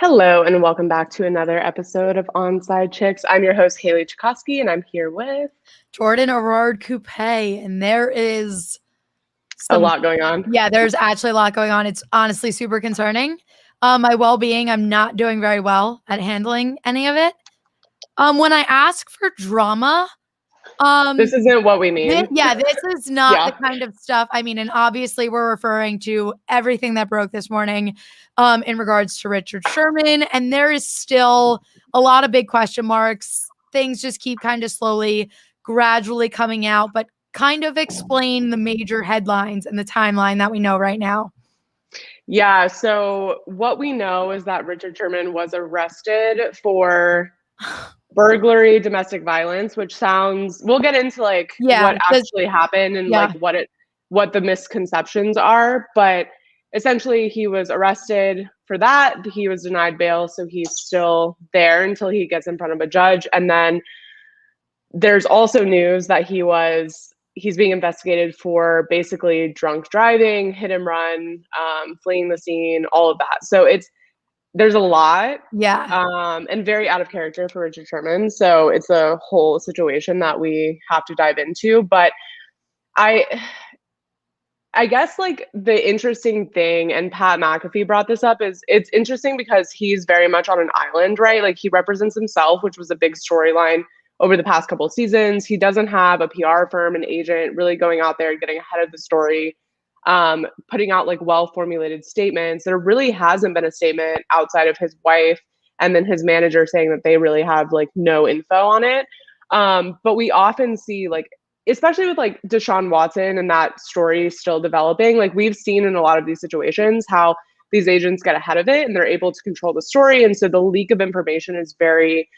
Hello, and welcome back to another episode of Onside Chicks. I'm your host, Haley Chakosky, and I'm here with Jordan O'Rourke Coupe, and there is a lot going on. there's actually a lot going on. It's honestly super concerning. My well-being, I'm not doing very well at handling any of it. When I ask for drama, This isn't what we need. this is not Yeah. the kind of stuff. I mean, and obviously we're referring to everything that broke this morning, in regards to Richard Sherman, and there is still a lot of big question marks. Things just keep kind of slowly, gradually coming out, but kind of explain the major headlines and the timeline that we know right now. Yeah, so what we know is that Richard Sherman was arrested for burglary, domestic violence, which sounds, we'll get into what actually happened and what the misconceptions are, but essentially he was arrested for that. He was denied bail, so he's still there until he gets in front of a judge. And then there's also news that he's being investigated for basically drunk driving, hit and run, fleeing the scene, all of that. So there's a lot, and very out of character for Richard Sherman. So it's a whole situation that we have to dive into. But I guess the interesting thing, and Pat McAfee brought this up, is it's interesting because he's very much on an island, right? Like, he represents himself, which was a big storyline over the past couple of seasons. He doesn't have a PR firm, an agent really going out there and getting ahead of the story, putting out well-formulated statements. There really hasn't been a statement outside of his wife and then his manager saying that they really have no info on it. But we often see especially with Deshaun Watson and that story still developing, we've seen in a lot of these situations how these agents get ahead of it and they're able to control the story. And so the leak of information is very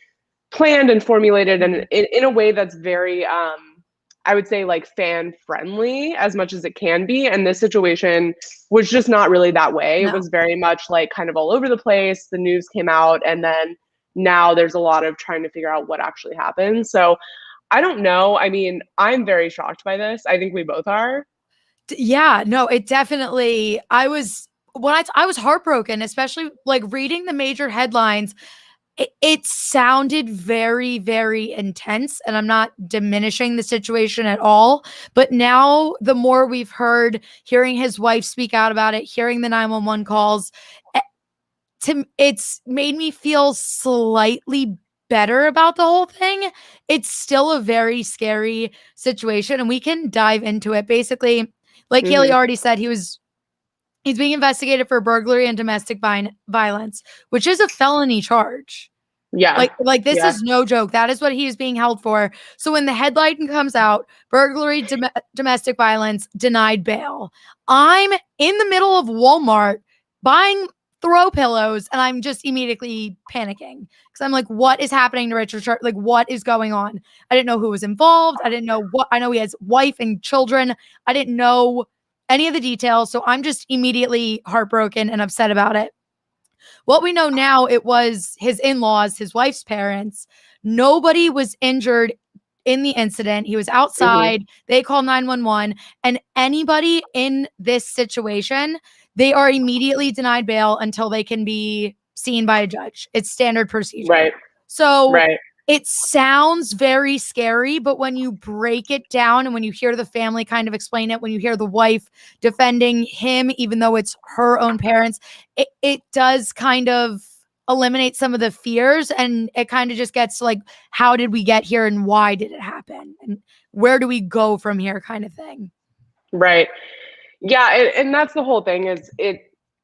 planned and formulated and in a way that's very, I would say fan friendly as much as it can be. And this situation was just not really that way. No. It was very much kind of all over the place. The news came out and then now there's a lot of trying to figure out what actually happened. So I don't know. I mean, I'm very shocked by this. I think we both are. Yeah, no, it definitely, I was heartbroken, especially reading the major headlines. It sounded very, very intense, and I'm not diminishing the situation at all. But now, the more we've hearing his wife speak out about it, hearing the 911 calls, it's made me feel slightly better about the whole thing. It's still a very scary situation, and we can dive into it. Basically, Haley already said, he's being investigated for burglary and domestic violence, which is a felony charge. Yeah. This is no joke. That is what he is being held for. So when the headline comes out, burglary, domestic violence, denied bail, I'm in the middle of Walmart buying throw pillows and I'm just immediately panicking because I'm like, what is happening to Richard Sherman? What is going on? I didn't know who was involved. I didn't know I know he has wife and children. I didn't know any of the details. So I'm just immediately heartbroken and upset about it. What we know now, it was his in-laws, his wife's parents. Nobody was injured in the incident. He was outside. They called 911. And anybody in this situation, they are immediately denied bail until they can be seen by a judge. It's standard procedure. Right. So it sounds very scary, but when you break it down and when you hear the family kind of explain it, when you hear the wife defending him, even though it's her own parents, it does kind of eliminate some of the fears. And it kind of just gets to how did we get here and why did it happen? And where do we go from here kind of thing? Right. Yeah. And that's the whole thing is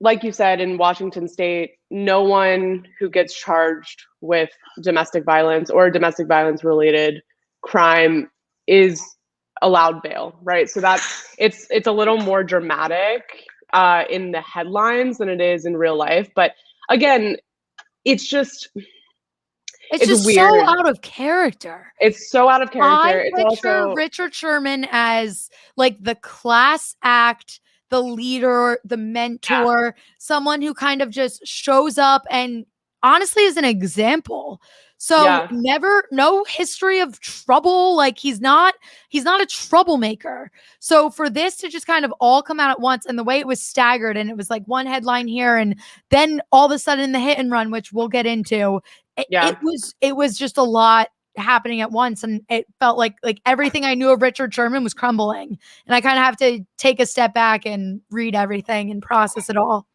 like you said, in Washington State, no one who gets charged with domestic violence or domestic violence related crime is allowed bail, right? So it's a little more dramatic in the headlines than it is in real life. But again, it's just weird. So out of character. It's so out of character. I picture Richard Sherman as the class act, the leader, the mentor, someone who kind of just shows up and honestly is an example. So Yeah. no history of trouble. Like he's not a troublemaker. So for this to just kind of all come out at once, and the way it was staggered, and it was like one headline here, and then all of a sudden the hit and run, which we'll get into, Yeah. it was just a lot happening at once, and it felt like everything I knew of Richard Sherman was crumbling, and I kind of have to take a step back and read everything and process it all.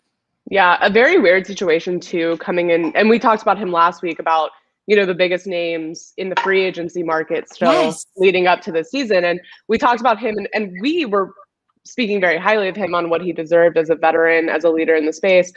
Yeah, a very weird situation too coming in. And we talked about him last week about, the biggest names in the free agency market still Yes. leading up to this season. And we talked about him and we were speaking very highly of him on what he deserved as a veteran, as a leader in the space.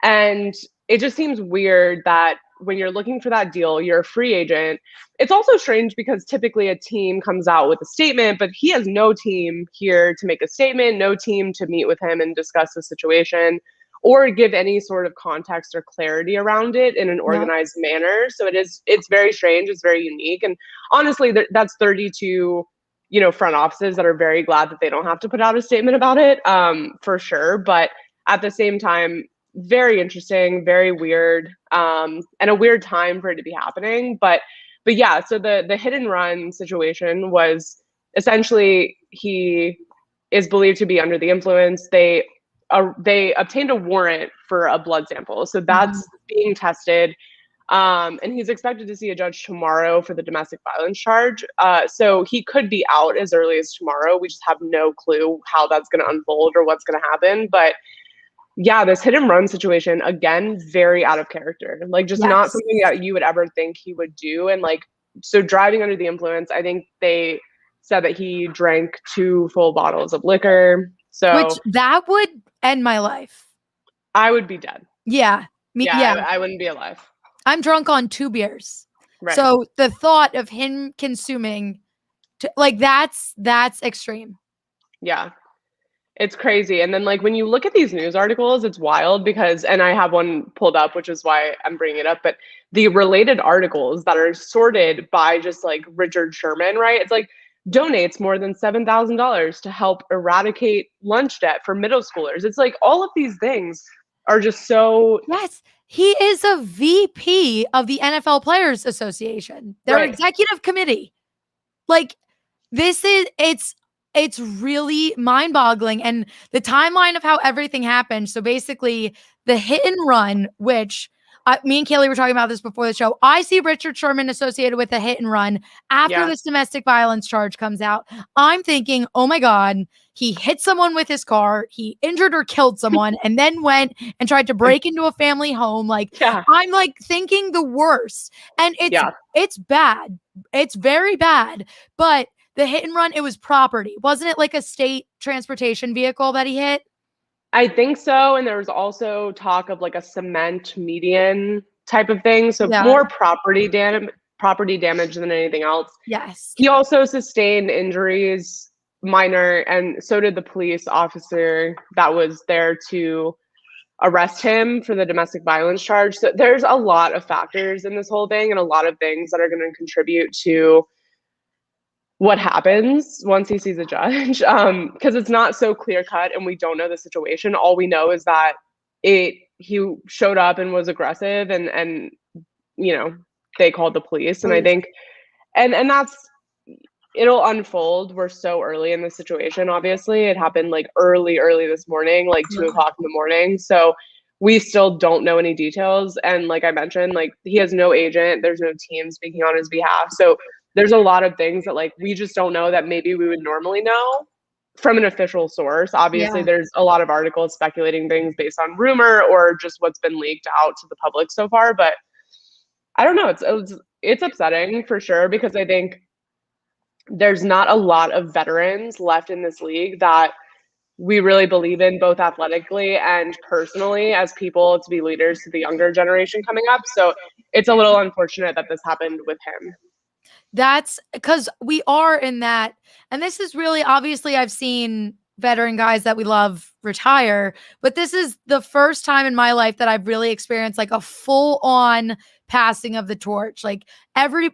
And it just seems weird that when you're looking for that deal, you're a free agent. It's also strange because typically a team comes out with a statement, but he has no team here to make a statement, no team to meet with him and discuss the situation or give any sort of context or clarity around it in an Yeah. organized manner. So it's very strange. It's very unique. And honestly, that's 32, front offices that are very glad that they don't have to put out a statement about it, for sure. But at the same time, very interesting, very weird, and a weird time for it to be happening. But yeah, so the hit and run situation was essentially he is believed to be under the influence. They obtained a warrant for a blood sample, so that's being tested. And he's expected to see a judge tomorrow for the domestic violence charge. So he could be out as early as tomorrow. We just have no clue how that's going to unfold or what's going to happen. But yeah, this hit and run situation, again, very out of character. Like just not Yes. something that you would ever think he would do. And like, so driving under the influence, I think they said that he drank 2 full bottles of liquor. Which So that would end my life. I would be dead. Yeah. Yeah. I wouldn't be alive. I'm drunk on 2 beers. Right. So the thought of him consuming, that's extreme. Yeah. It's crazy. And then like when you look at these news articles, it's wild because, and I have one pulled up, which is why I'm bringing it up, but the related articles that are sorted by just like Richard Sherman, right? It's like donates more than $7,000 to help eradicate lunch debt for middle schoolers. It's like all of these things are just so. Yes. He is a VP of the NFL Players Association, their Right. executive committee. Like it's really mind-boggling, and the timeline of how everything happened. So basically the hit and run, which me and Kaylee were talking about this before the show. I see Richard Sherman associated with a hit and run after this domestic violence charge comes out. I'm thinking, oh my God, he hit someone with his car, he injured or killed someone, and then went and tried to break into a family home. Like, I'm like thinking the worst. And it's bad. It's very bad. But the hit and run, it was property. Wasn't it like a state transportation vehicle that he hit? I think so. And there was also talk of like a cement median type of thing. So more property damage than anything else. Yes. He also sustained injuries, minor, and so did the police officer that was there to arrest him for the domestic violence charge. So there's a lot of factors in this whole thing and a lot of things that are going to contribute to what happens once he sees a judge, because it's not so clear cut and we don't know the situation. All we know is that he showed up and was aggressive and they called the police. And I think and that's, it'll unfold. We're so early in the situation. Obviously it happened like early this morning, like 2:00 in the morning. So we still don't know any details. And like I mentioned, like he has no agent, there's no team speaking on his behalf. So there's a lot of things that like we just don't know that maybe we would normally know from an official source. Obviously, there's a lot of articles speculating things based on rumor or just what's been leaked out to the public so far. But I don't know. It's upsetting for sure because I think there's not a lot of veterans left in this league that we really believe in, both athletically and personally, as people to be leaders to the younger generation coming up. So it's a little unfortunate that this happened with him. That's because we are in that. And this is really, obviously, I've seen veteran guys that we love retire, but this is the first time in my life that I've really experienced like a full on passing of the torch. Like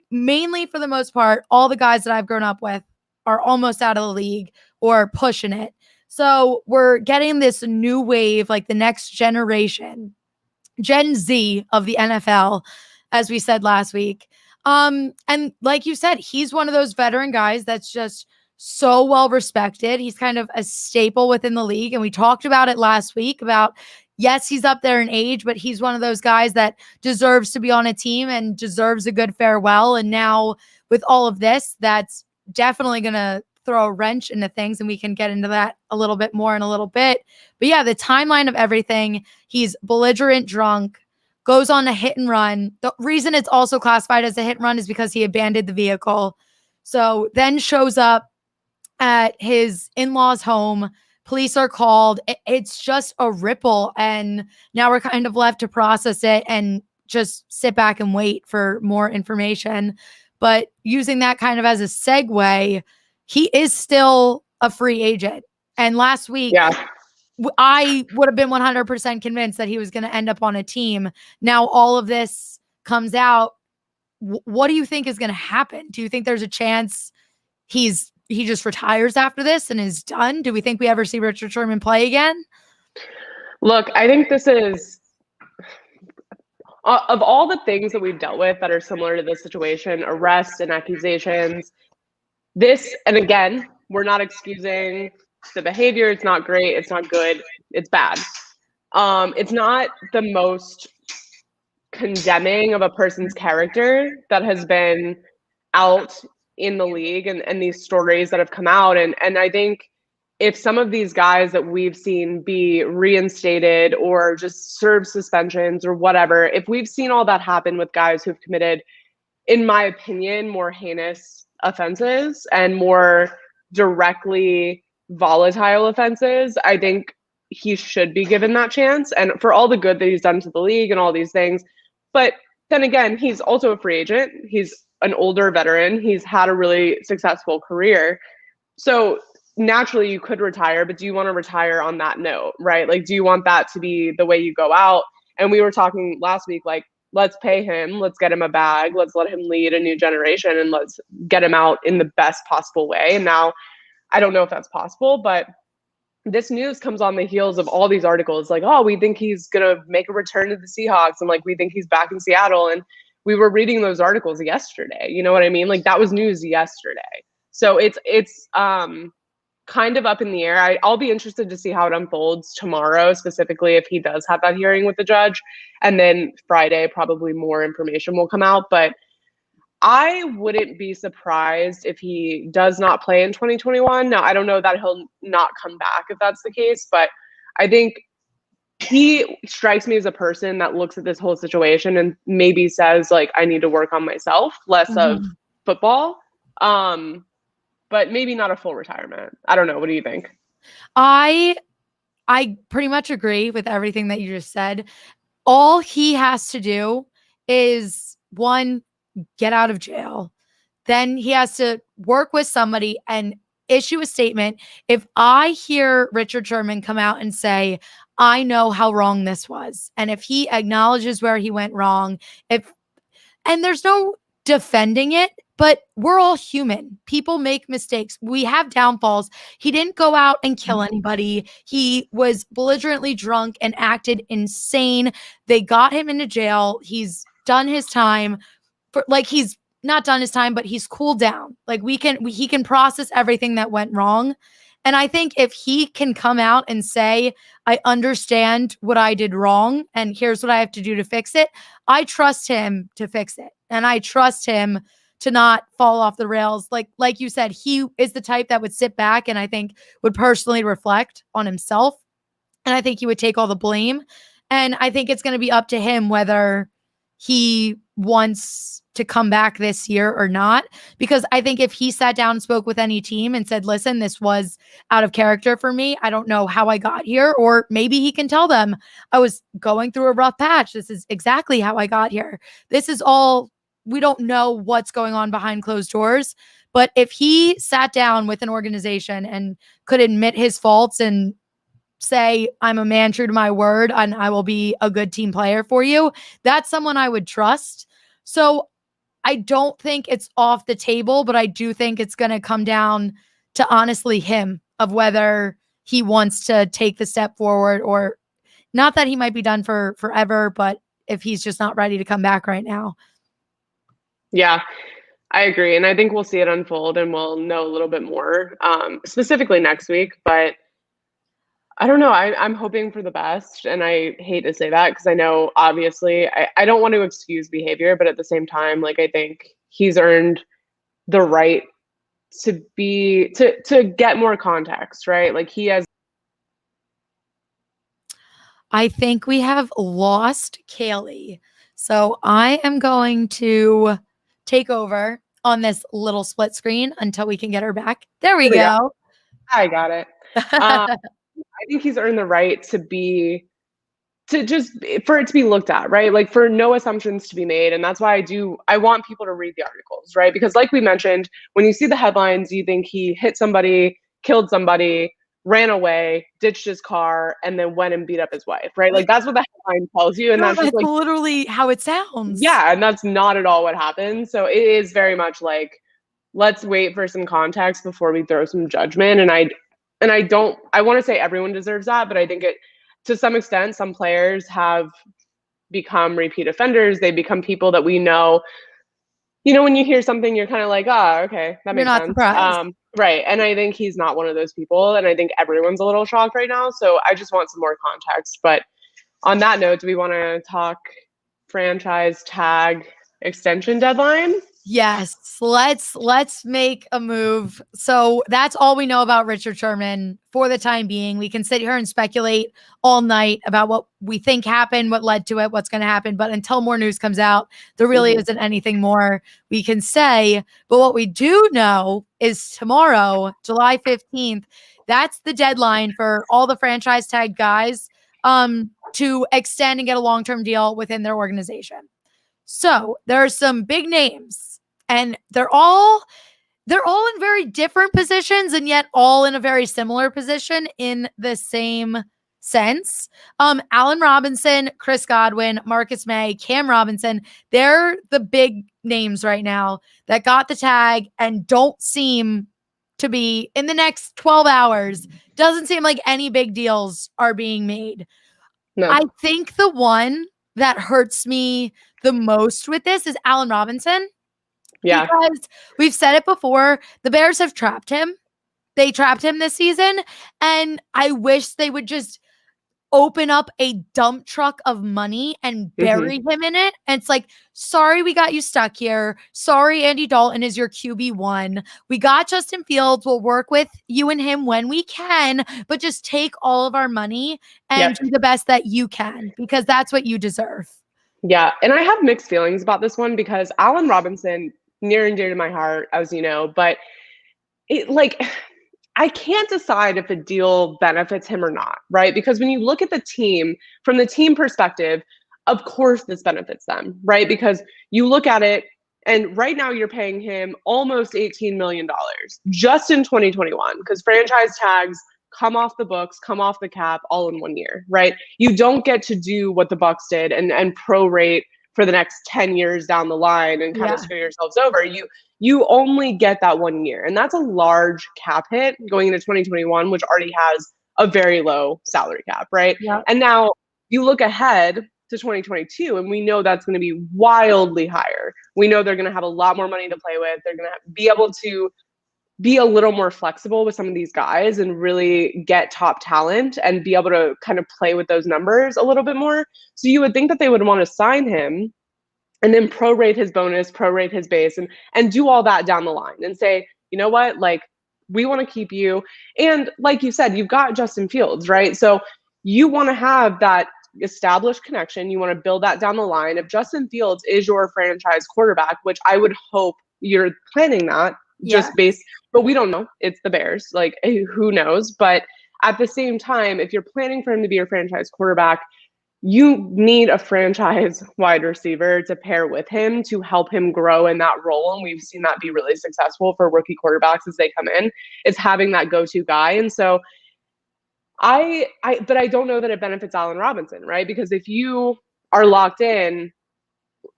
mainly for the most part, all the guys that I've grown up with are almost out of the league or pushing it. So we're getting this new wave, like the next generation Gen Z of the NFL, as we said last week. And like you said, he's one of those veteran guys that's just so well respected. He's kind of a staple within the league. And we talked about it last week about, yes, he's up there in age, but he's one of those guys that deserves to be on a team and deserves a good farewell. And now with all of this, that's definitely going to throw a wrench into things. And we can get into that a little bit more in a little bit. But yeah, the timeline of everything, he's belligerent drunk, goes on a hit and run. The reason it's also classified as a hit and run is because he abandoned the vehicle. So then shows up at his in-laws' home. Police are called. It's just a ripple. And now we're kind of left to process it and just sit back and wait for more information. But using that kind of as a segue, he is still a free agent. And last week, I would have been 100% convinced that he was going to end up on a team. Now all of this comes out. What do you think is going to happen? Do you think there's a chance he just retires after this and is done? Do we think we ever see Richard Sherman play again? Look, I think this is, of all the things that we've dealt with that are similar to this situation, arrests and accusations, this, and again, we're not excusing the behavior. It's not great. It's not good. It's bad. It's not the most condemning of a person's character that has been out in the league and these stories that have come out. And I think if some of these guys that we've seen be reinstated or just serve suspensions or whatever, if we've seen all that happen with guys who've committed, in my opinion, more heinous offenses and more directly volatile offenses, I think he should be given that chance. And for all the good that he's done to the league and all these things. But then again, he's also a free agent. He's an older veteran. He's had a really successful career. So naturally you could retire, but do you want to retire on that note, right? Like, do you want that to be the way you go out? And we were talking last week, like, let's pay him, let's get him a bag, let's let him lead a new generation, and let's get him out in the best possible way. And now I don't know if that's possible, but this news comes on the heels of all these articles like, oh, we think he's going to make a return to the Seahawks, and like, we think he's back in Seattle. And we were reading those articles yesterday. You know what I mean? Like, that was news yesterday. So it's kind of up in the air. I'll be interested to see how it unfolds tomorrow, specifically if he does have that hearing with the judge. And then Friday, probably more information will come out. But I wouldn't be surprised if he does not play in 2021. Now, I don't know that he'll not come back if that's the case, but I think he strikes me as a person that looks at this whole situation and maybe says, like, I need to work on myself, less of football. But maybe not a full retirement. I don't know. What do you think? I pretty much agree with everything that you just said. All he has to do is, one, get out of jail. Then he has to work with somebody and issue a statement. If I hear Richard Sherman come out and say, I know how wrong this was, and if he acknowledges where he went wrong, and there's no defending it, but we're all human. People make mistakes. We have downfalls. He didn't go out and kill anybody. He was belligerently drunk and acted insane. They got him into jail. He's done his time. He's not done his time, but he's cooled down. Like, he can process everything that went wrong. And I think if he can come out and say, I understand what I did wrong, and here's what I have to do to fix it, I trust him to fix it. And I trust him to not fall off the rails. Like you said, he is the type that would sit back and I think would personally reflect on himself. And I think he would take all the blame. And I think it's going to be up to him whether he wants to come back this year or not. Because I think if he sat down and spoke with any team and said, listen, this was out of character for me, I don't know how I got here. Or maybe he can tell them, I was going through a rough patch. This is exactly how I got here. This is all, we don't know what's going on behind closed doors. But if he sat down with an organization and could admit his faults and say, I'm a man true to my word and I will be a good team player for you, that's someone I would trust. So I don't think it's off the table, but I do think it's going to come down to honestly him of whether he wants to take the step forward or Not that he might be done for forever, but if he's just not ready to come back right now. Yeah, I agree. And I think we'll see it unfold and we'll know a little bit more, specifically next week. But I don't know. I'm hoping for the best. And I hate to say that because I know, obviously, I don't want to excuse behavior, but at the same time, like, I think he's earned the right to get more context, right? Like, he has. I think we have lost Kaylee. So I am going to take over on this little split screen until we can get her back. There we Here we go. go. I got it. I think he's earned the right to just for it to be looked at, right? Like, for no assumptions to be made. And that's why I want people to read the articles, right? Because, like we mentioned, when you see the headlines, you think he hit somebody, killed somebody, ran away, ditched his car, and then went and beat up his wife, right? Like, that's what the headline tells you. And No, that's just that's like, literally how it sounds. yeah, and that's not at all what happened. So it is very much like, let's wait for some context before we throw some judgment. And I want to say everyone deserves that, but I think to some extent, some players have become repeat offenders. They become people that we know. When you hear something, you're kind of like, okay, that You're makes not sense. surprised. Right. And I think he's not one of those people. And I think everyone's a little shocked right now. So I just want some more context. But on that note, do we want to talk franchise tag extension deadline? Yes, let's make a move. So that's all we know about Richard Sherman for the time being. We can sit here and speculate all night about what we think happened, what led to it, what's going to happen. But until more news comes out, there really isn't anything more we can say. But what we do know is tomorrow, July 15th, that's the deadline for all the franchise tag guys to extend and get a long-term deal within their organization. So there are some big names, and they're all in very different positions, and yet all in a very similar position in the same sense. Allen Robinson, Chris Godwin, Marcus May, Cam Robinson, they're the big names right now that got the tag and don't seem to be in the next 12 hours. Doesn't seem like any big deals are being made. No. I think the one that hurts me the most with this is Allen Robinson. Yeah. Because we've said it before, the Bears have trapped him. They trapped him this season. And I wish they would just open up a dump truck of money and bury him in it. And it's like, sorry, we got you stuck here. Sorry, Andy Dalton is your QB1. We got Justin Fields. We'll work with you and him when we can, but just take all of our money and do the best that you can, because that's what you deserve. Yeah. And I have mixed feelings about this one because Allen Robinson, near and dear to my heart, as you know, but I can't decide if a deal benefits him or not, right? Because when you look at the team, from the team perspective, of course this benefits them, right? Because you look at it, and right now you're paying him almost $18 million just in 2021, because franchise tags come off the books, come off the cap all in 1 year, right? You don't get to do what the Bucs did and prorate for the next 10 years down the line and kind of screw yourselves over. You only get that 1 year. And that's a large cap hit going into 2021, which already has a very low salary cap, right? Yeah. And now you look ahead to 2022, and we know that's going to be wildly higher. We know they're going to have a lot more money to play with. They're going to be able to be a little more flexible with some of these guys and really get top talent and be able to kind of play with those numbers a little bit more. So you would think that they would want to sign him and then prorate his bonus, prorate his base, and do all that down the line and say, you know what, like, we want to keep you. And like you said, you've got Justin Fields, right? So you want to have that established connection. You want to build that down the line. If Justin Fields is your franchise quarterback, which I would hope you're planning that, just based, but we don't know. It's the Bears. Like, who knows? But at the same time, if you're planning for him to be your franchise quarterback, you need a franchise wide receiver to pair with him to help him grow in that role. And we've seen that be really successful for rookie quarterbacks as they come in, is having that go-to guy. And so but I don't know that it benefits Allen Robinson, right? Because if you are locked in,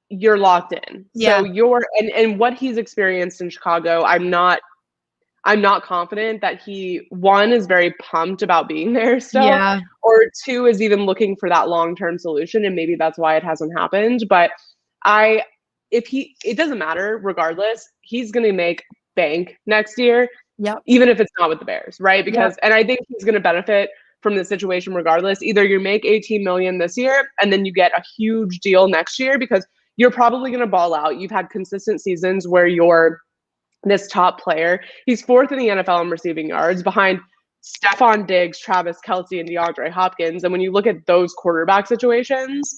you're locked in. Yeah. So and what he's experienced in Chicago, I'm not I'm not confident that he, one, is very pumped about being there still, Yeah. or two, is even looking for that long-term solution, and maybe that's why it hasn't happened. But I, it doesn't matter, regardless, he's going to make bank next year, Yep. even if it's not with the Bears, right? Yep. And I think he's going to benefit from the situation regardless. Either you make 18 million this year and then you get a huge deal next year because you're probably going to ball out. You've had consistent seasons where you're this top player. He's fourth in the NFL in receiving yards behind Stephon Diggs, Travis Kelce, and DeAndre Hopkins. And when you look at those quarterback situations,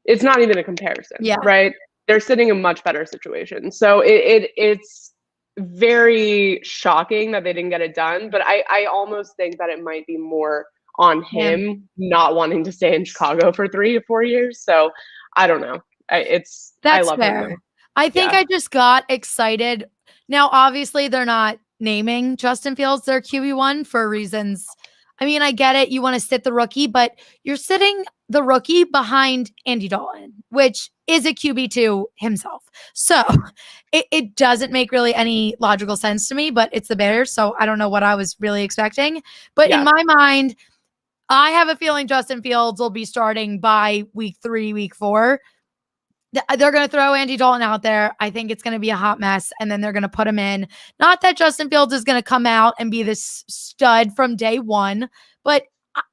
it's not even a comparison, Yeah. right? They're sitting in much better situations. So it's very shocking that they didn't get it done. But I almost think that it might be more on him not wanting to stay in Chicago for 3 to 4 years. So I don't know. I That's love fair. him. I think I just got excited. Now, obviously, they're not naming Justin Fields their QB1 for reasons. I mean, I get it. You want to sit the rookie, but you're sitting the rookie behind Andy Dalton, which is a QB2 himself. So it doesn't make really any logical sense to me, but it's the Bears. So I don't know what I was really expecting. But in my mind, I have a feeling Justin Fields will be starting by week 3, week 4. They're going to throw Andy Dalton out there. I think it's going to be a hot mess, and then they're going to put him in. Not that Justin Fields is going to come out and be this stud from day one, but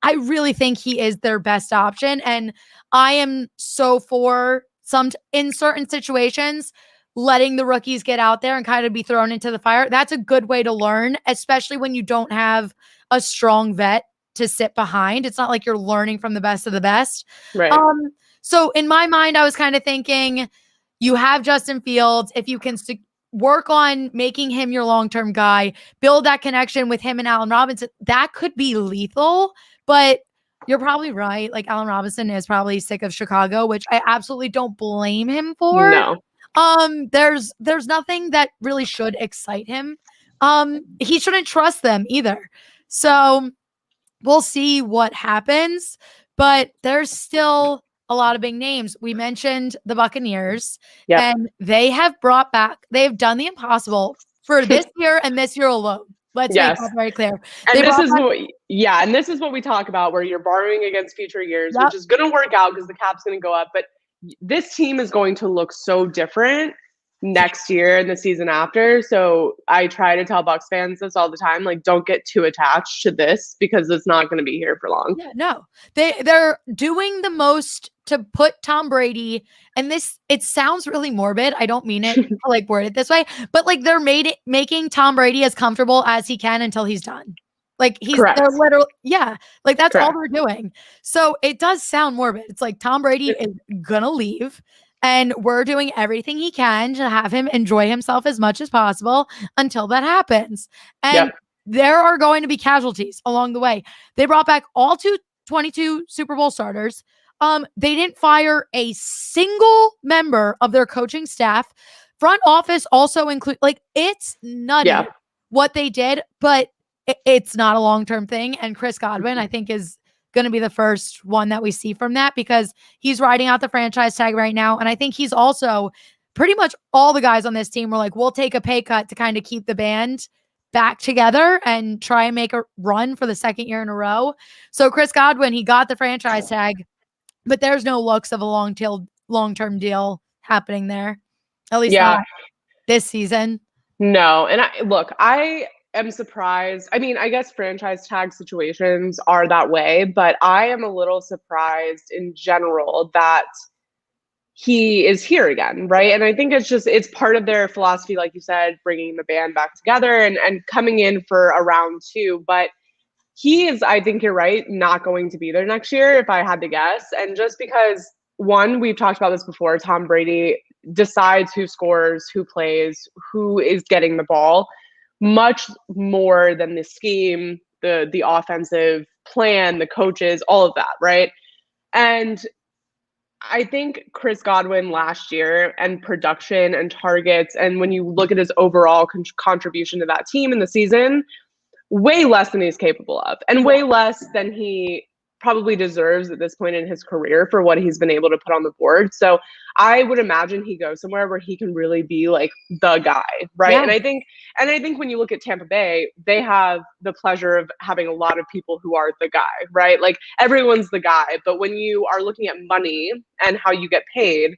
I really think he is their best option. And I am so for in certain situations, letting the rookies get out there and kind of be thrown into the fire. That's a good way to learn, especially when you don't have a strong vet to sit behind. It's not like you're learning from the best of the best. Right. So in my mind, I was kind of thinking you have Justin Fields. If you can work on making him your long-term guy, build that connection with him and Allen Robinson, that could be lethal. But you're probably right. Like, Allen Robinson is probably sick of Chicago, which I absolutely don't blame him for. No. There's nothing that really should excite him. He shouldn't trust them either. So we'll see what happens. But there's still a lot of big names. We mentioned the Buccaneers, and they have they've done the impossible for this year and this year alone. Let's make that very clear. And this is what we talk about, where you're borrowing against future years, which is going to work out because the cap's going to go up. But this team is going to look so different next year and the season after. So I try to tell Bucs fans this all the time, like, don't get too attached to this because it's not going to be here for long. Yeah, no. They're doing the most to put Tom Brady, and it sounds really morbid. I don't mean it to like word it this way, but like they're making Tom Brady as comfortable as he can until he's done. Like they're literally, like that's all they're doing. So it does sound morbid. It's like Tom Brady is gonna leave, and we're doing everything he can to have him enjoy himself as much as possible until that happens. And there are going to be casualties along the way. They brought back all 22 Super Bowl starters. They didn't fire a single member of their coaching staff. Front office also include, like, it's nutty what they did, but it's not a long-term thing. And Chris Godwin, I think, is going to be the first one that we see from that because he's riding out the franchise tag right now. And I think he's also pretty much all the guys on this team were like, we'll take a pay cut to kind of keep the band back together and try and make a run for the second year in a row. So Chris Godwin, he got the franchise tag, but there's no looks of a long-term deal happening there. At least not this season. No. And I am surprised. I mean, I guess franchise tag situations are that way, but I am a little surprised in general that he is here again, right? And I think it's part of their philosophy, like you said, bringing the band back together and coming in for a round 2. But he is, I think you're right, not going to be there next year if I had to guess. And just because, one, we've talked about this before, Tom Brady decides who scores, who plays, who is getting the ball, much more than the scheme, the offensive plan, the coaches, all of that, right? And I think Chris Godwin last year and production and targets, and when you look at his overall contribution to that team in the season, way less than he's capable of, and way less than he probably deserves at this point in his career for what he's been able to put on the board. So I would imagine he goes somewhere where he can really be like the guy, right? Yeah. And I think when you look at Tampa Bay, they have the pleasure of having a lot of people who are the guy, right? Like everyone's the guy, but when you are looking at money and how you get paid,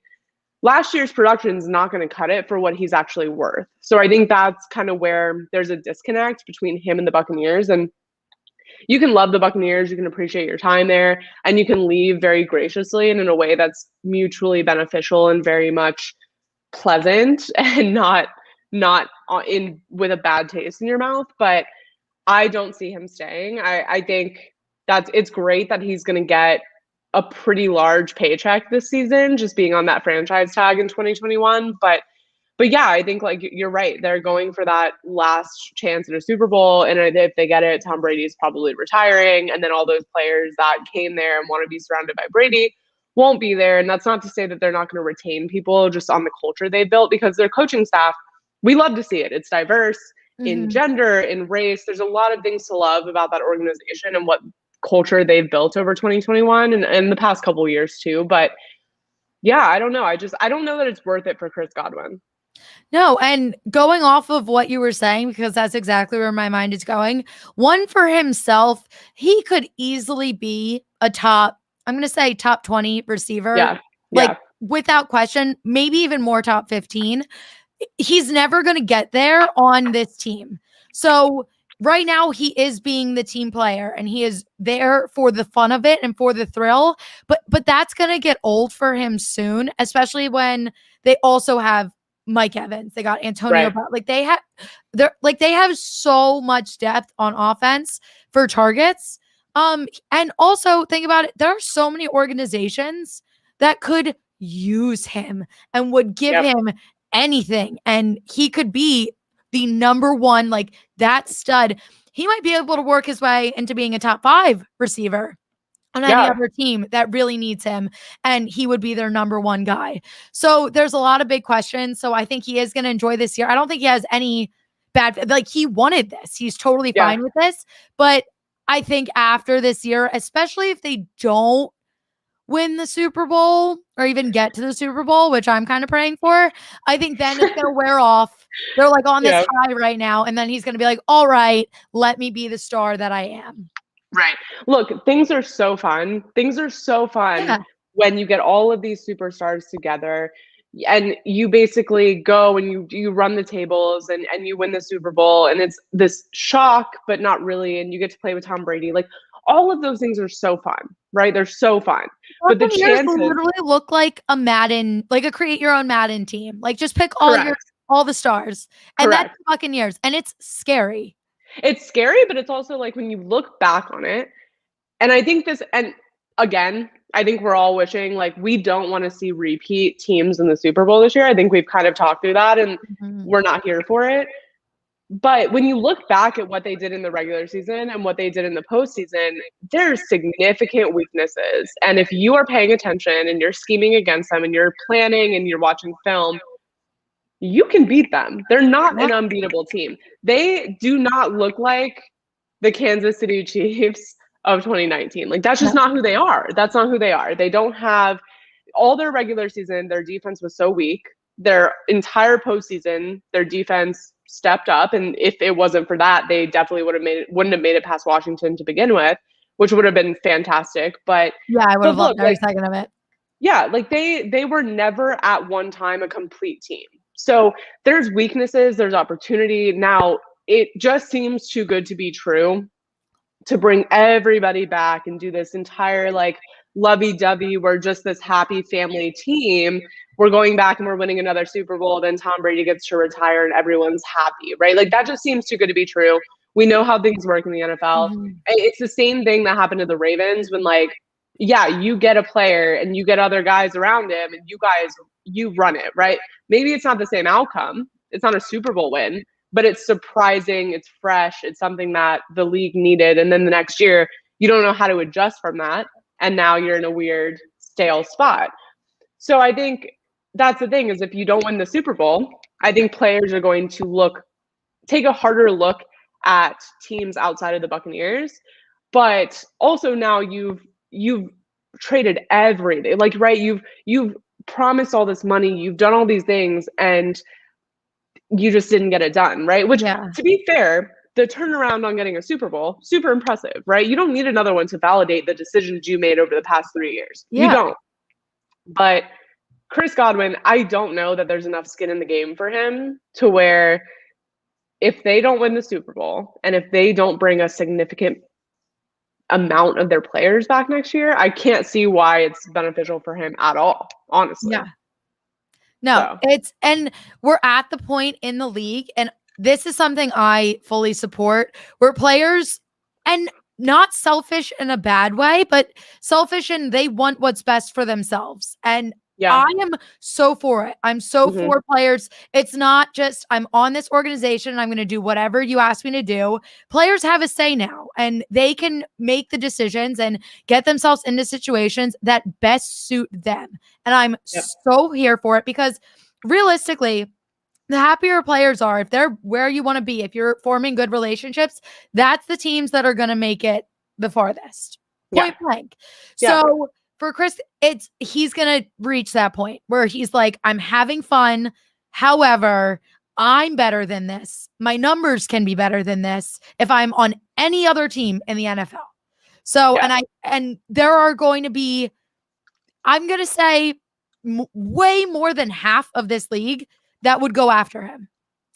last year's production is not going to cut it for what he's actually worth. So I think that's kind of where there's a disconnect between him and the Buccaneers. And you can love the Buccaneers, you can appreciate your time there, and you can leave very graciously and in a way that's mutually beneficial and very much pleasant and not in with a bad taste in your mouth. But I don't see him staying. I think it's great that he's going to get a pretty large paycheck this season, just being on that franchise tag in 2021. But yeah, I think like you're right. They're going for that last chance at a Super Bowl. And if they get it, Tom Brady's probably retiring. And then all those players that came there and want to be surrounded by Brady won't be there. And that's not to say that they're not going to retain people just on the culture they built, because their coaching staff, we love to see it. It's diverse in gender, in race. There's a lot of things to love about that organization and what culture they've built over 2021 and the past couple of years too. But yeah, I don't know. I don't know that it's worth it for Chris Godwin. No, and going off of what you were saying, because that's exactly where my mind is going. One, for himself, he could easily be a top 20 receiver. Yeah. Like without question, maybe even more top 15. He's never going to get there on this team. So right now he is being the team player and he is there for the fun of it and for the thrill. But that's going to get old for him soon, especially when they also have Mike Evans. They got Antonio Brown. Like they have so much depth on offense for targets. And also think about it. There are so many organizations that could use him and would give him anything. And he could be the number one, like that stud. He might be able to work his way into being a top 5 receiver on any other team that really needs him, and he would be their number one guy. So there's a lot of big questions. So I think he is going to enjoy this year. I don't think he has any bad, like he wanted this. He's totally fine with this. But I think after this year, especially if they don't win the Super Bowl or even get to the Super Bowl, which I'm kind of praying for, I think then it's going to wear off. They're like on this high right now. And then he's going to be like, all right, let me be the star that I am. Right. Look, things are so fun. Things are so fun when you get all of these superstars together and you basically go and you run the tables and you win the Super Bowl, and it's this shock, but not really. And you get to play with Tom Brady. Like all of those things are so fun, right? They're so fun. But the chances literally look like a Madden, like a create your own Madden team. Like just pick all the stars. And that's the Buccaneers. And it's scary. It's scary, but it's also like when you look back on it, and I think and again, I think we're all wishing like we don't want to see repeat teams in the Super Bowl this year. I think we've kind of talked through that and we're not here for it. But when you look back at what they did in the regular season and what they did in the postseason, there's significant weaknesses. And if you are paying attention and you're scheming against them and you're planning and you're watching film, you can beat them. They're not an unbeatable team. They do not look like the Kansas City Chiefs of 2019. Like that's just not who they are. That's not who they are. They don't have all their regular season. Their defense was so weak. Their entire postseason, their defense stepped up. And if it wasn't for that, they definitely wouldn't have made it past Washington to begin with, which would have been fantastic. But yeah, I would have loved every second of it. Yeah, like they were never at one time a complete team. So there's weaknesses, there's opportunity. Now, it just seems too good to be true to bring everybody back and do this entire like lovey-dovey, we're just this happy family team. We're going back and we're winning another Super Bowl. Then Tom Brady gets to retire and everyone's happy, right? Like that just seems too good to be true. We know how things work in the NFL. It's the same thing that happened to the Ravens when like, yeah, you get a player and you get other guys around him and you run it, right? Maybe it's not the same outcome. It's not a Super Bowl win, but it's surprising. It's fresh. It's something that the league needed. And then the next year, you don't know how to adjust from that. And now you're in a weird, stale spot. So I think that's the thing is if you don't win the Super Bowl, I think players are going to take a harder look at teams outside of the Buccaneers. But also now you've you've traded everything. Like, right, you've promised all this money, you've done all these things, and you just didn't get it done, right? Which, Yeah. to be fair, the turnaround on getting a Super Bowl, super impressive, right? You don't need another one to validate the decisions you made over the past 3 years. You Yeah. don't. But Chris Godwin, I don't know that there's enough skin in the game for him to where if they don't win the Super Bowl and if they don't bring a significant amount of their players back next year, I can't see why it's beneficial for him at all, honestly. Yeah. No, and we're at the point in the league, and this is something I fully support, where players, and not selfish in a bad way, but selfish and they want what's best for themselves. And I am so for it. I'm so for players. It's not just I'm on this organization and I'm going to do whatever you ask me to do. Players have a say now, and they can make the decisions and get themselves into situations that best suit them. And I'm so here for it, because realistically, the happier players are, if they're where you want to be, if you're forming good relationships, that's the teams that are going to make it the farthest. Point blank. So for Chris, he's going to reach that point where he's like, I'm having fun. However, I'm better than this. My numbers can be better than this if I'm on any other team in the NFL. So, and there are going to be, I'm going to say way more than half of this league that would go after him,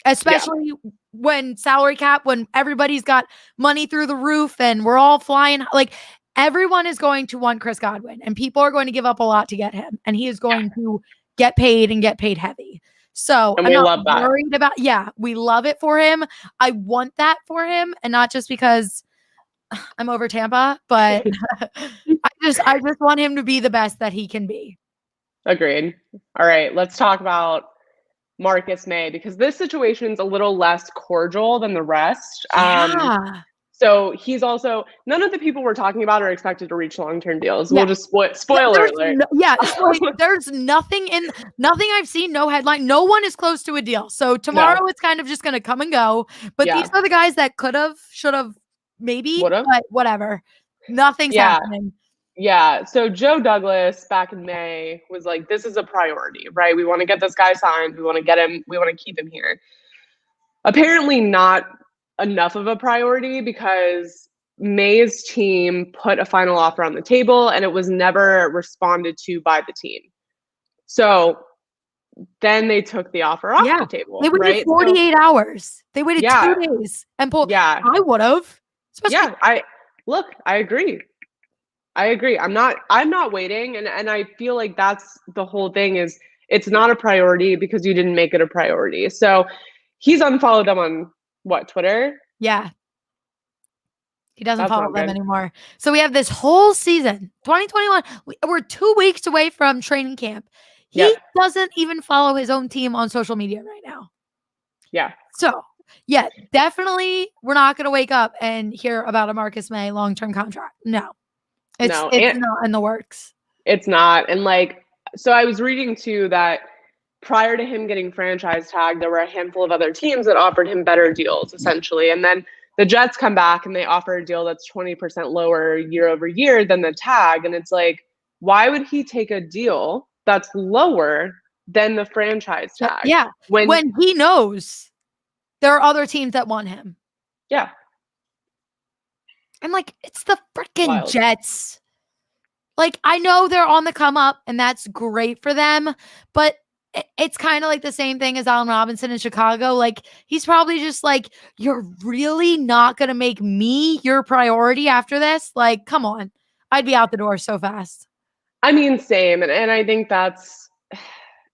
especially when salary cap, when everybody's got money through the roof and we're all flying. Like, everyone is going to want Chris Godwin, and people are going to give up a lot to get him, and he is going to get paid and get paid heavy. So I'm not worried about, we love it for him. I want that for him, and not just because I'm over Tampa, but I just want him to be the best that he can be. Agreed. All right, let's talk about Marcus May, because this situation's a little less cordial than the rest. So he's also, none of the people we're talking about are expected to reach long-term deals. We'll just spoiler alert. There's nothing I've seen, no headline. No one is close to a deal. So tomorrow it's kind of just going to come and go. But these are the guys that could have, should have, maybe, but whatever. Nothing's happening. Yeah. So Joe Douglas back in May was like, this is a priority, right? We want to get this guy signed. We want to get him. We want to keep him here. Apparently not enough of a priority, because May's team put a final offer on the table and it was never responded to by the team. So then they took the offer off the table. They waited 48 hours. They waited 2 days and pulled. I would have. I agree. I'm not waiting. And I feel like that's the whole thing, is it's not a priority because you didn't make it a priority. So he's unfollowed them on Twitter? Yeah. He doesn't follow them anymore. So we have this whole season, 2021. We're 2 weeks away from training camp. He doesn't even follow his own team on social media right now. Yeah. So, definitely we're not going to wake up and hear about a Marcus May long-term contract. No. It's not in the works. It's not. And so I was reading too that prior to him getting franchise tagged, there were a handful of other teams that offered him better deals, essentially. And then the Jets come back and they offer a deal that's 20% lower year over year than the tag. And it's like, why would he take a deal that's lower than the franchise tag? Yeah. When he knows there are other teams that want him. Yeah. I'm like, it's the freaking Jets. I know they're on the come up and that's great for them, but it's kind of like the same thing as Allen Robinson in Chicago. He's probably just like, you're really not going to make me your priority after this? Come on. I'd be out the door so fast. I mean, same. And I think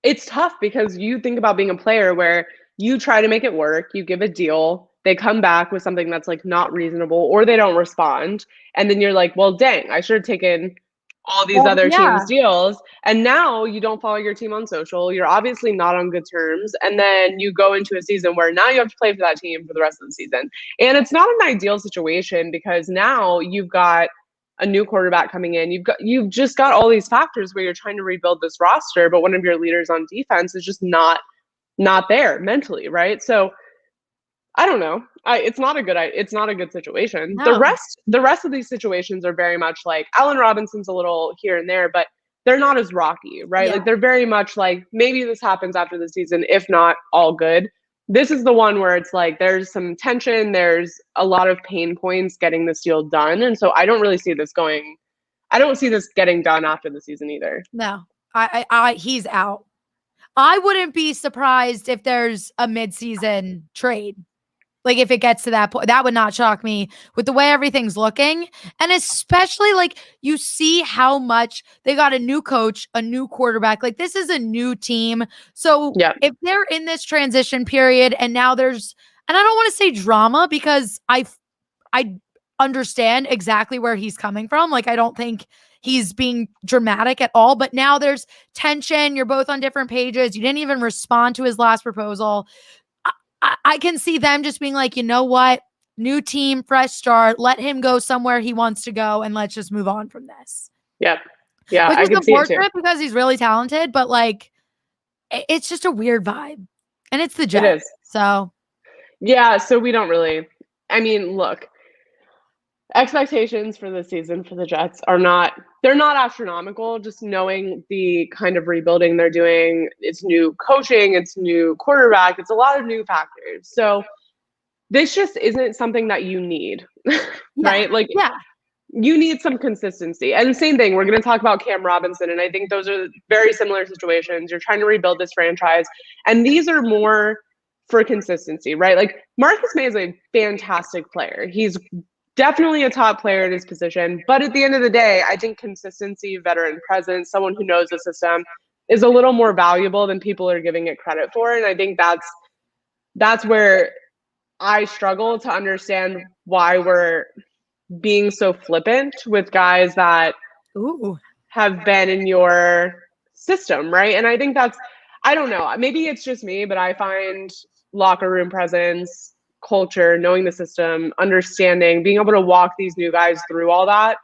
it's tough, because you think about being a player where you try to make it work, you give a deal, they come back with something that's not reasonable, or they don't respond. And then you're like, well, dang, I should have taken all these other teams' deals. And now you don't follow your team on social. You're obviously not on good terms. And then you go into a season where now you have to play for that team for the rest of the season. And it's not an ideal situation, because now you've got a new quarterback coming in. You've just got all these factors where you're trying to rebuild this roster, but one of your leaders on defense is just not there mentally, right? So I don't know. It's not a good situation. The No. rest of these situations are very much like Allen Robinson's a little here and there, but they're not as rocky, right? Yeah. Like they're very much like maybe this happens after the season, if not all good. This is the one where it's like there's some tension, there's a lot of pain points getting this deal done, and so I don't really see this going. I don't see this getting done after the season either. No. He's out. I wouldn't be surprised if there's a midseason trade. Like if it gets to that point, that would not shock me with the way everything's looking. And especially like you see how much they got a new coach, a new quarterback. Like this is a new team. So Yeah. if they're in this transition period and now there's, and I don't want to say drama because I understand exactly where he's coming from. Like I don't think he's being dramatic at all, but now there's tension. You're both on different pages. You didn't even respond to his last proposal. I can see them just being like, you know what? New team, fresh start. Let him go somewhere he wants to go, and let's just move on from this. Yep. Yeah, Which I is can see it too. unfortunate because he's really talented, but like, it's just a weird vibe, and it's the Jets. It is. So Yeah, so we don't really. I mean, look, expectations for the season for the Jets are they're not astronomical, just knowing the kind of rebuilding they're doing. It's new coaching, it's new quarterback, it's a lot of new factors. So this just isn't something that you need, right? Like you need some consistency. And same thing, we're going to talk about Cam Robinson, and I think those are very similar situations. You're trying to rebuild this franchise, and these are more for consistency, right? Like Marcus May is a fantastic player. He's definitely a top player in his position. But at the end of the day, I think consistency, veteran presence, someone who knows the system is a little more valuable than people are giving it credit for. And I think that's where I struggle to understand why we're being so flippant with guys that have been in your system, right? And I think I don't know, maybe it's just me, but I find locker room presence, culture, knowing the system, understanding, being able to walk these new guys through all that,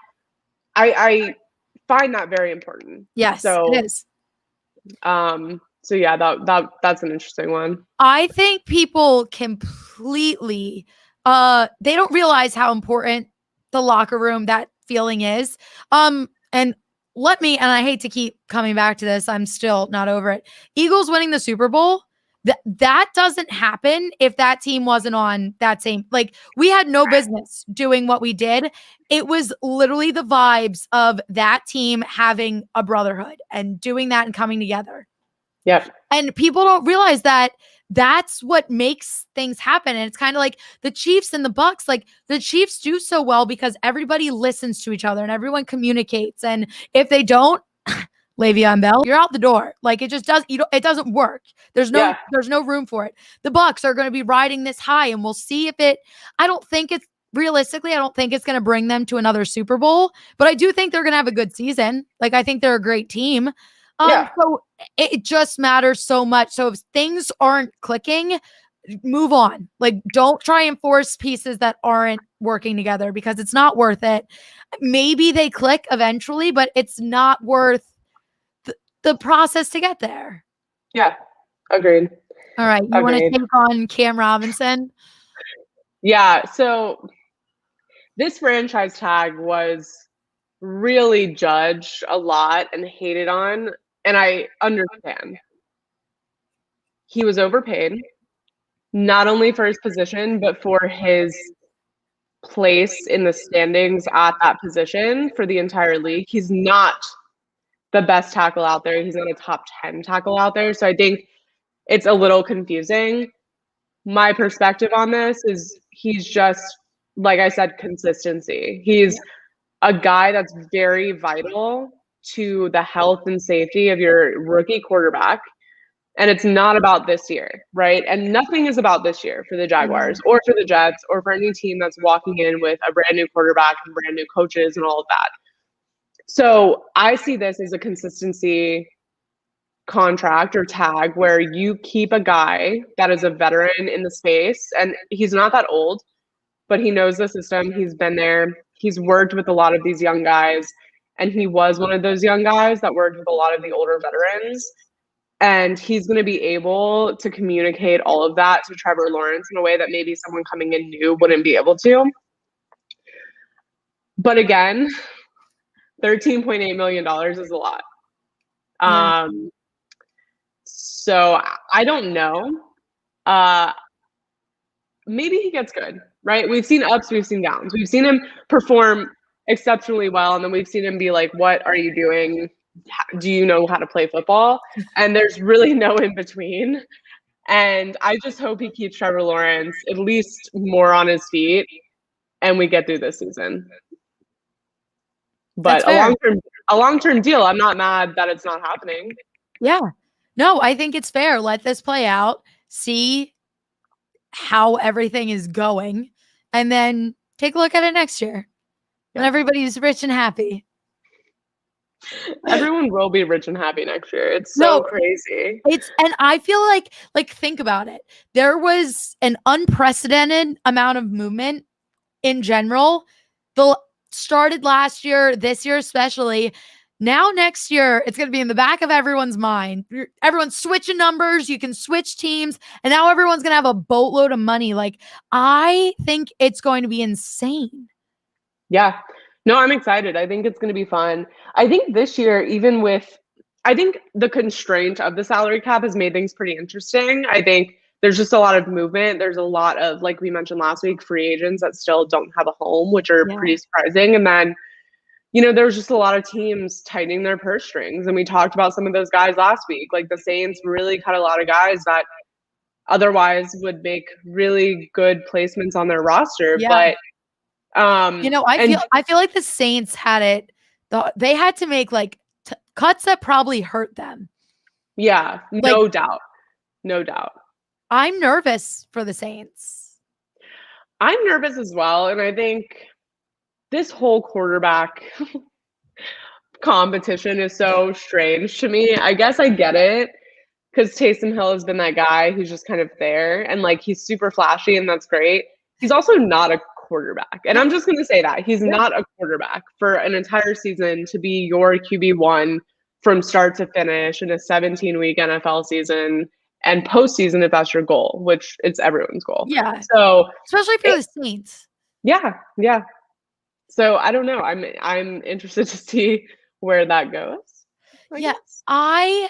I find that very important. Yes, so it is. So yeah, that's an interesting one. I think people completely they don't realize how important the locker room, that feeling is. And I hate to keep coming back to this, I'm still not over it. Eagles winning the Super Bowl, that doesn't happen if that team wasn't on that same, like we had no business doing what we did. It was literally the vibes of that team having a brotherhood and doing that and coming together. Yep. And people don't realize that that's what makes things happen. And it's kind of like the Chiefs and the Bucks. Like the Chiefs do so well because everybody listens to each other and everyone communicates. And if they don't, Le'Veon Bell, you're out the door. Like it just does. It doesn't work. There's no room for it. The Bucks are going to be riding this high, and we'll see if it. I don't think it's going to bring them to another Super Bowl, but I do think they're going to have a good season. Like I think they're a great team. So it just matters so much. So if things aren't clicking, move on. Like don't try and force pieces that aren't working together because it's not worth it. Maybe they click eventually, but it's not worth the process to get there. Yeah, agreed. All right. You want to take on Cam Robinson? Yeah. So this franchise tag was really judged a lot and hated on. And I understand. He was overpaid, not only for his position, but for his place in the standings at that position for the entire league. He's not the best tackle out there. He's not a top 10 tackle out there. So I think it's a little confusing. My perspective on this is he's just, like I said, consistency. He's a guy that's very vital to the health and safety of your rookie quarterback. And it's not about this year, right? And nothing is about this year for the Jaguars or for the Jets or for any team that's walking in with a brand new quarterback and brand new coaches and all of that. So I see this as a consistency contract or tag where you keep a guy that is a veteran in the space, and he's not that old, but he knows the system. He's been there. He's worked with a lot of these young guys, and he was one of those young guys that worked with a lot of the older veterans. And he's going to be able to communicate all of that to Trevor Lawrence in a way that maybe someone coming in new wouldn't be able to. But again, $13.8 million is a lot. Yeah. So I don't know. Maybe he gets good, right? We've seen ups, we've seen downs. We've seen him perform exceptionally well, and then we've seen him be like, what are you doing? Do you know how to play football? And there's really no in between. And I just hope he keeps Trevor Lawrence at least more on his feet and we get through this season. But a long-term deal, I'm not mad that it's not happening. Yeah. No, I think it's fair. Let this play out, see how everything is going, and then take a look at it next year when everybody's rich and happy. Everyone will be rich and happy next year. It's so crazy. And I feel like think about it. There was an unprecedented amount of movement in general. Started last year, this year especially. Now next year, it's going to be in the back of everyone's mind. Everyone's switching numbers. You can switch teams. And now everyone's going to have a boatload of money. Like, I think it's going to be insane. Yeah. No, I'm excited. I think it's going to be fun. I think this year, I think the constraint of the salary cap has made things pretty interesting. I think there's just a lot of movement. There's a lot of, like we mentioned last week, free agents that still don't have a home, which are pretty surprising. And then, there's just a lot of teams tightening their purse strings. And we talked about some of those guys last week. Like the Saints really cut a lot of guys that otherwise would make really good placements on their roster. Yeah. But I feel like the Saints had it. They had to make cuts that probably hurt them. Yeah, no doubt. No doubt. I'm nervous for the Saints. I'm nervous as well. And I think this whole quarterback competition is so strange to me. I guess I get it because Taysom Hill has been that guy who's just kind of there and he's super flashy and that's great. He's also not a quarterback. And I'm just going to say that he's not a quarterback for an entire season to be your QB1 from start to finish in a 17-week NFL season and postseason if that's your goal, which it's everyone's goal. Yeah. So especially for the Saints. Yeah. Yeah. So I don't know. I'm interested to see where that goes. I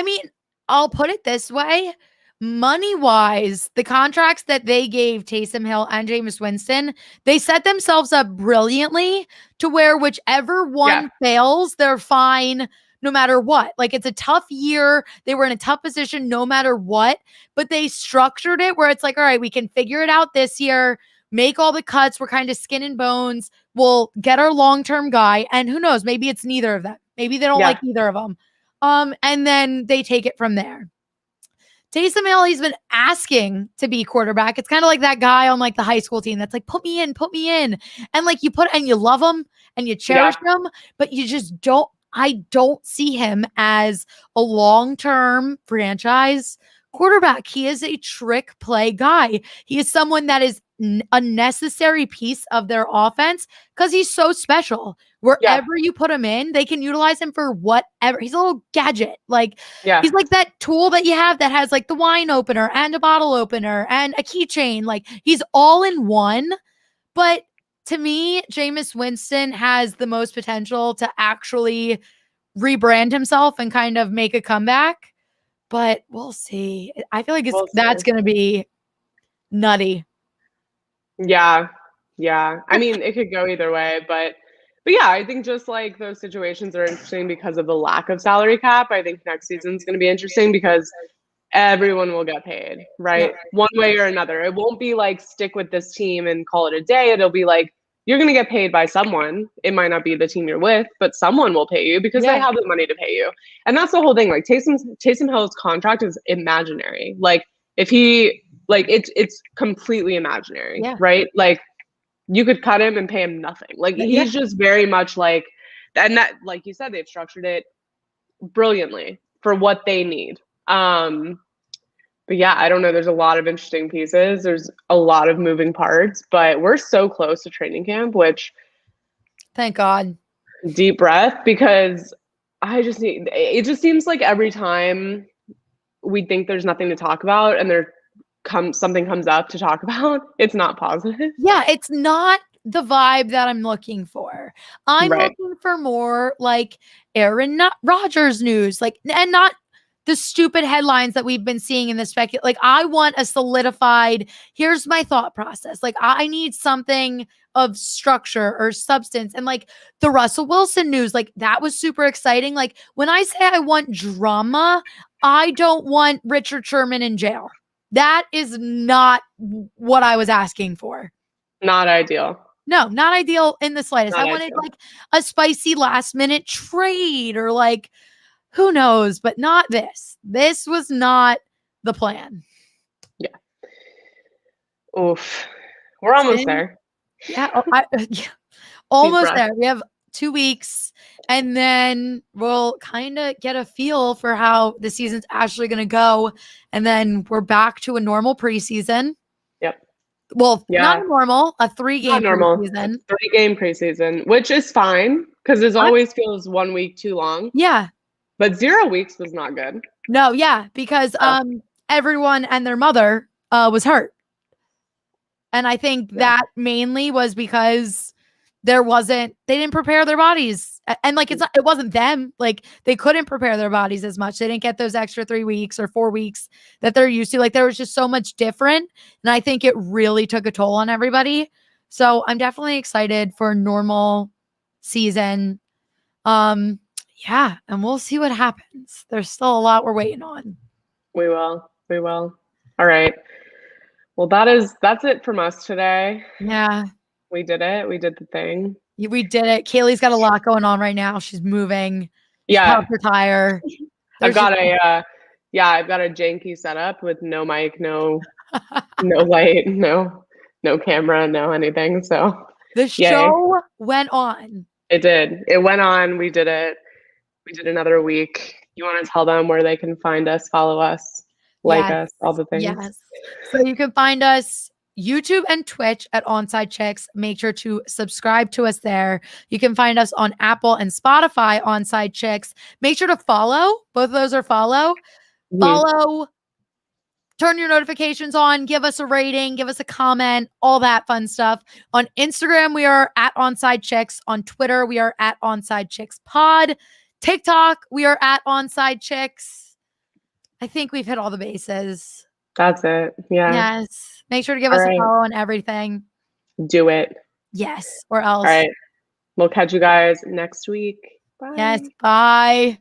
mean, I'll put it this way. Money-wise, the contracts that they gave Taysom Hill and Jameis Winston, they set themselves up brilliantly to where whichever one fails, they're fine no matter what. It's a tough year. They were in a tough position no matter what, but they structured it where it's all right, we can figure it out this year, make all the cuts. We're kind of skin and bones. We'll get our long-term guy. And who knows, maybe it's neither of them. Maybe they don't like either of them. And then they take it from there. Taysom Hill, he's been asking to be quarterback. It's kind of like that guy on the high school team that's put me in. And you love him and you cherish him, but you just I don't see him as a long-term franchise quarterback. He is a trick play guy. He is someone that is a necessary piece of their offense because he's so special. Wherever you put him in, they can utilize him for whatever. He's a little gadget. He's like that tool that you have that has the wine opener and a bottle opener and a keychain. He's all in one. But to me, Jameis Winston has the most potential to actually rebrand himself and kind of make a comeback. But we'll see. I feel like that's going to be nutty. Yeah. Yeah. I mean, it could go either way, but yeah, I think just those situations are interesting because of the lack of salary cap. I think next season's going to be interesting because everyone will get paid, right? One way or another. It won't be stick with this team and call it a day. It'll be you're going to get paid by someone. It might not be the team you're with, but someone will pay you because they have the money to pay you. And that's the whole thing. Taysom Hill's contract is imaginary. If he it's completely imaginary, right? You could cut him and pay him nothing. He's just very much and that, like you said, they've structured it brilliantly for what they need. But yeah, I don't know. There's a lot of interesting pieces. There's a lot of moving parts, but we're so close to training camp, which thank God. Deep breath, because it just seems like every time we think there's nothing to talk about and something comes up to talk about, it's not positive. Yeah, it's not the vibe that I'm looking for. I'm Right. looking for more like Aaron Rodgers news, like, and not the stupid headlines that we've been seeing in the like, I want a solidified, here's my thought process. Like, I need something of structure or substance. And like the Russell Wilson news, like that was super exciting. Like when I say I want drama, I don't want Richard Sherman in jail. That is not what I was asking for. Not ideal. No, not ideal in the slightest. Not I wanted ideal. like a spicy last minute trade or like, who knows, but not this. This was not the plan. Yeah. Oof. We're almost there. Yeah, yeah, almost there. We have 2 weeks and then we'll kind of get a feel for how the season's actually going to go. And then we're back to a normal preseason. Yep. Well, Yeah. not normal, a 3-game preseason. 3-game preseason, which is fine because it always feels 1 week too long. Yeah. But 0 weeks was not good. No, yeah, because everyone and their mother was hurt. And I think that mainly was because they didn't prepare their bodies. And like it wasn't them. Like they couldn't prepare their bodies as much. They didn't get those extra 3 weeks or 4 weeks that they're used to. Like there was just so much different. And I think it really took a toll on everybody. So I'm definitely excited for a normal season. Yeah, and we'll see what happens. There's still a lot we're waiting on. We will. All right. Well, that's it from us today. Yeah. We did it. We did the thing. We did it. Kaylee's got a lot going on right now. She's moving. Yeah. Popped her tire. I've got a janky setup with no mic, no light, no camera, no anything. So the show went on. It did. It went on. We did it. We did another week. You want to tell them where they can find us, follow us, like us, all the things? Yes. So you can find us YouTube and Twitch at Onside Chicks. Make sure to subscribe to us there. You can find us on Apple and Spotify, Onside Chicks. Make sure to follow. Both of those are follow. Mm-hmm. Follow. Turn your notifications on. Give us a rating. Give us a comment. All that fun stuff. On Instagram, we are at Onside Chicks. On Twitter, we are at Onside Chicks Pod. TikTok, we are at Onside Chicks. I think we've hit all the bases. That's it. Yeah. Yes. Make sure to give us a follow on everything. Do it. Yes. Or else. All right. We'll catch you guys next week. Bye. Yes. Bye.